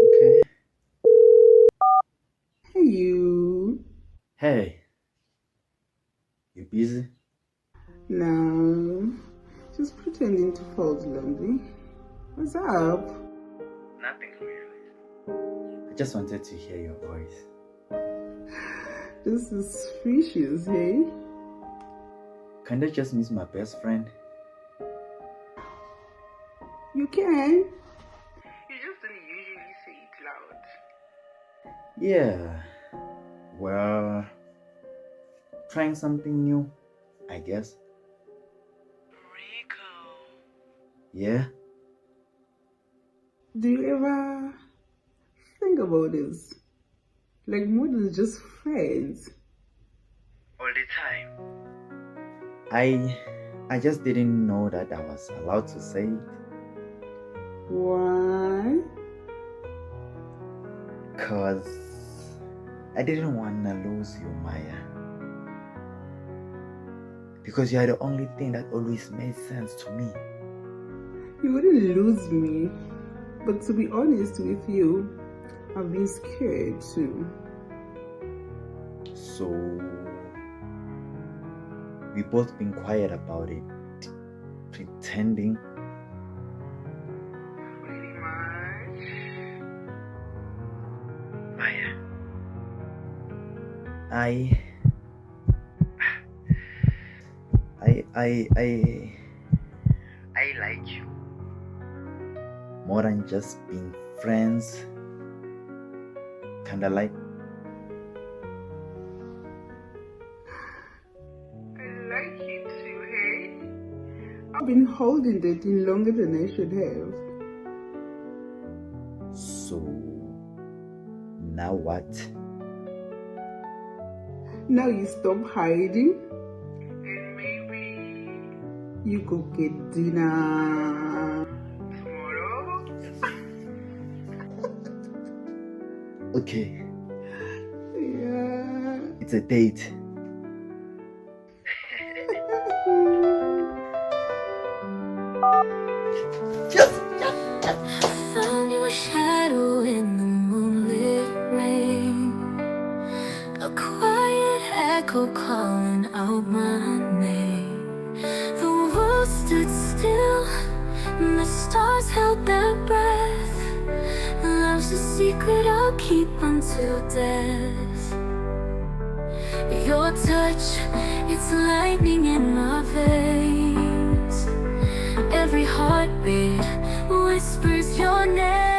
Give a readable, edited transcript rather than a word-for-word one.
Okay. Hey, you. Hey, you busy? No, just pretending to fold laundry. What's up? Nothing really. I just wanted to hear your voice. This is suspicious, hey? Can't I just miss my best friend? You can. You just don't usually say it loud. Yeah. Well, trying something new, I guess. Rico. Yeah? Do you ever think about this? Like more than just friends. All the time. I just didn't know that I was allowed to say it. Why? Cause I didn't wanna lose you, Maya. Because you are the only thing that always made sense to me. You wouldn't lose me. But to be honest with you, I've been scared too. So we both been quiet about it, pretending. Pretty much. Maya, I like you more than just being friends. Kinda like. I like it too, hey? I've been holding that in longer than I should have. So now what? Now you stop hiding and maybe you go get dinner tomorrow. Okay, Yeah. it's a date. Found you a shadow in the moonlit rain, a quiet echo calling out my name. The world stood still and the stars held their breath. Love's a secret I'll keep until death. Your touch, it's lightning in my veins. Every heartbeat whispers your name.